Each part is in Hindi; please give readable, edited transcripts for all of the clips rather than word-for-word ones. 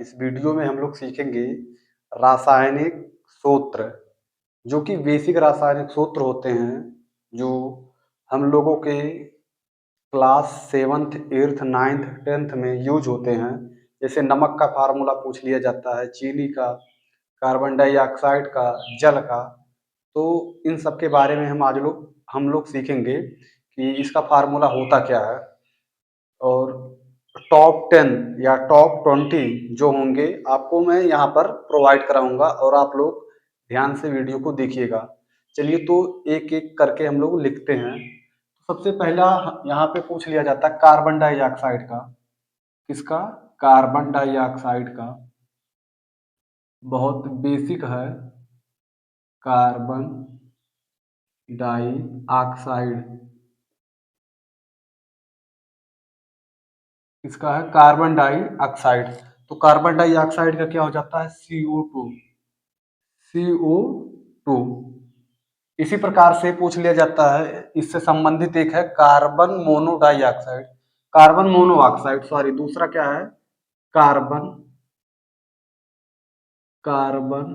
इस वीडियो में हम लोग सीखेंगे रासायनिक सूत्र, जो कि बेसिक रासायनिक सूत्र होते हैं, जो हम लोगों के class 7th 8th 9th 10th में यूज होते हैं। जैसे नमक का फार्मूला पूछ लिया जाता है, चीनी का, कार्बन डाइऑक्साइड का, जल का। तो इन सब के बारे में हम लोग सीखेंगे कि इसका फार्मूला होता क्या है, और टॉप 10 या टॉप 20 जो होंगे आपको मैं यहाँ पर प्रोवाइड कराऊंगा, और आप लोग ध्यान से वीडियो को देखिएगा। चलिए तो एक एक करके हम लोग लिखते हैं। सबसे पहला यहाँ पे पूछ लिया जाता है कार्बन डाइऑक्साइड का। किसका? कार्बन डाइऑक्साइड का। बहुत बेसिक है। कार्बन डाइऑक्साइड इसका है कार्बन डाइऑक्साइड। तो कार्बन डाइऑक्साइड का क्या हो जाता है? CO2। CO2। इसी प्रकार से पूछ लिया जाता है, इससे संबंधित एक है carbon monodioxide. Carbon monoxide, sorry, दूसरा क्या है? Carbon carbon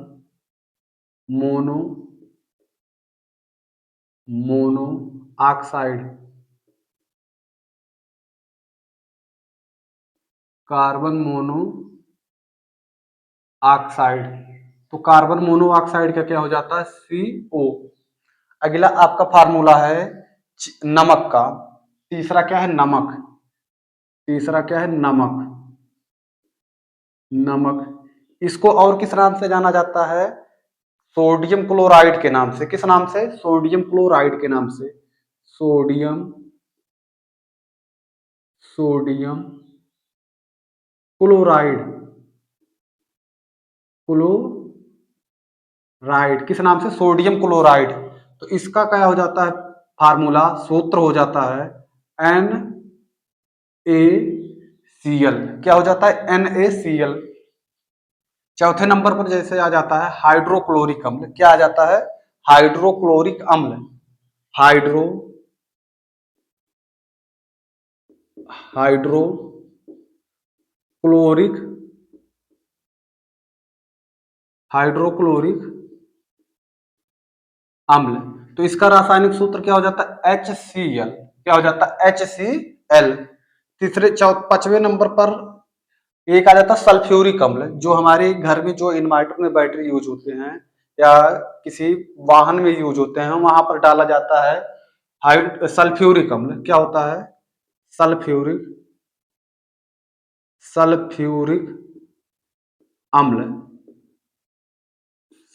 mono mono oxide. Carbon mono oxide. तो कार्बन मोनो ऑक्साइड का क्या हो जाता है? CO। अगला आपका फार्मूला है नमक का। तीसरा क्या है? नमक। तीसरा क्या है? नमक। नमक। इसको और किस नाम से जाना जाता है? सोडियम क्लोराइड के नाम से। किस नाम से? सोडियम क्लोराइड के नाम से। Sodium sodium chloride. क्लोराइड किस नाम से? Sodium chloride. तो इसका क्या हो जाता है? फार्मूला, सूत्र हो जाता है NaCl। क्या हो जाता है? NaCl। चौथे नंबर पर जैसे आ जाता है हाइड्रोक्लोरिक अम्ल। क्या आ जाता है? हाइड्रोक्लोरिक अम्ल। हाइड्रो हाइड्रोक्लोरिक हाइड्रोक्लोरिक अम्ल। तो इसका रासायनिक सूत्र क्या हो जाता है? HCl। क्या हो जाता है? HCl। पांचवें नंबर पर एक आ जाता है सल्फ्यूरिक अम्ल, जो हमारे घर में जो इन्वर्टर में बैटरी यूज होते हैं या किसी वाहन में यूज होते हैं, वहां पर डाला जाता है सल्फ्यूरिक अम्ल। क्या होता है? सल्फ्यूरिक सल्फ्यूरिक अम्ल।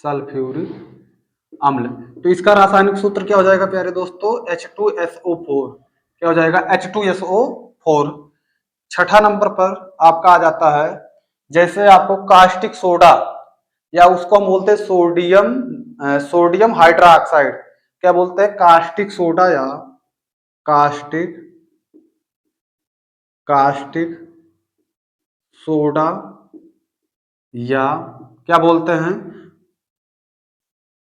सल्फ्यूरिक अम्ल। तो इसका रासायनिक सूत्र क्या हो जाएगा प्यारे दोस्तों? H2SO4। क्या हो जाएगा? H2SO4। छठा नंबर पर आपका आ जाता है, जैसे आपको कास्टिक सोडा, या उसको हम बोलते हैं सोडियम हाइड्रोक्साइड। क्या बोलते हैं? कास्टिक सोडा या कास्टिक कास्टिक सोडा, या क्या बोलते हैं?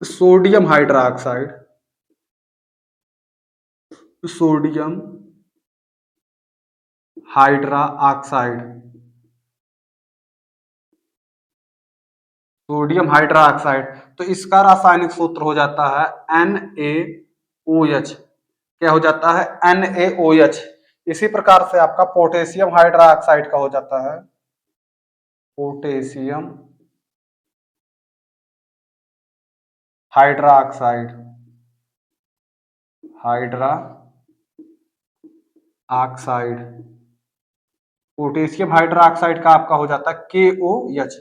Sodium hydroxide. Sodium hydroxide. Sodium hydroxide. तो इसका रासायनिक सूत्र हो जाता है NaOH। क्या हो जाता है? NaOH। इसी प्रकार से आपका पोटेशियम हाइड्रोक्साइड का हो जाता है potassium hydroxide. Hydroxide. Potassium hydroxide का आपका हो जाता है KOH।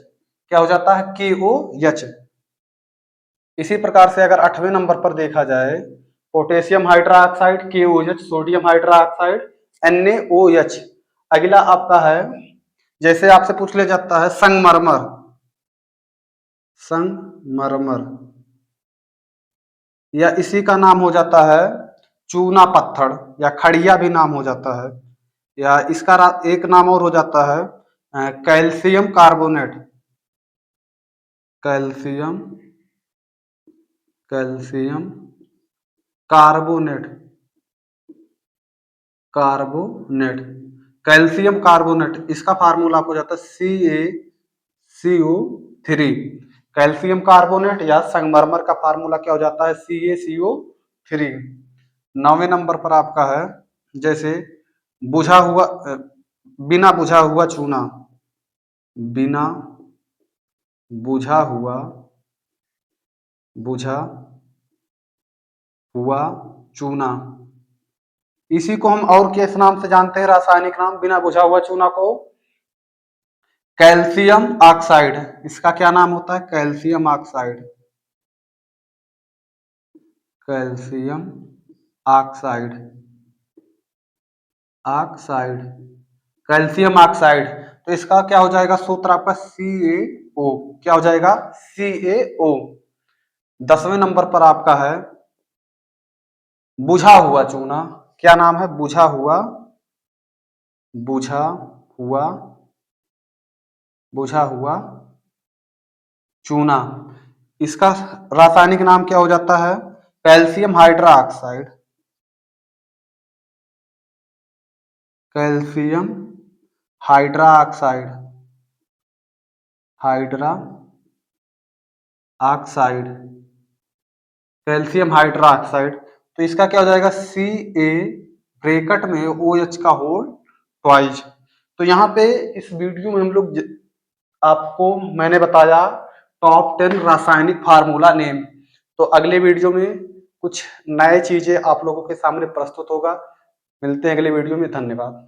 क्या हो जाता है? KOH। इसी प्रकार से अगर 8वें नंबर पर देखा जाए, potassium hydroxide, KOH, sodium hydroxide, NaOH। अगला आपका है, जैसे आपसे पूछ लिया जाता है संगमरमर। संगमरमर, या इसी का नाम हो जाता है चूना पत्थर, या खड़िया भी नाम हो जाता है, या इसका एक नाम और हो जाता है calcium carbonate. Calcium calcium carbonate. Carbonate calcium carbonate. इसका फार्मूला आपको जाता है CaCl। CO3। कैल्शियम कार्बोनेट या संगमरमर का फार्मूला क्या हो जाता है? CaCO3। 9वें नंबर पर आपका है जैसे बुझा हुआ बिना बुझा हुआ चूना, बिना बुझा हुआ चूना, इसी को हम और किस नाम से जानते हैं? रासायनिक नाम बिना बुझा हुआ चूना को कैल्शियम ऑक्साइड। इसका क्या नाम होता है? Calcium oxide. Calcium oxide, oxide, calcium oxide. तो इसका क्या हो जाएगा सूत्र आपका? CaO। क्या हो जाएगा? CaO। 10वें नंबर पर आपका है बुझा हुआ चूना। क्या नाम है? बुझा हुआ, बुझा हुआ, बुझा हुआ चूना। इसका रासायनिक नाम क्या हो जाता है? Calcium hydra oxide. Calcium hydra oxide, hydra oxide, calcium hydra oxide. तो इसका क्या हो जाएगा? Ca ब्रैकेट में OH का होल ट्वाइस। तो यहाँ पे इस वीडियो में हम लोग आपको मैंने बताया टॉप 10 रासायनिक फार्मूला नेम। तो अगले वीडियो में कुछ नए चीजें आप लोगों के सामने प्रस्तुत होगा। मिलते हैं अगले वीडियो में। धन्यवाद।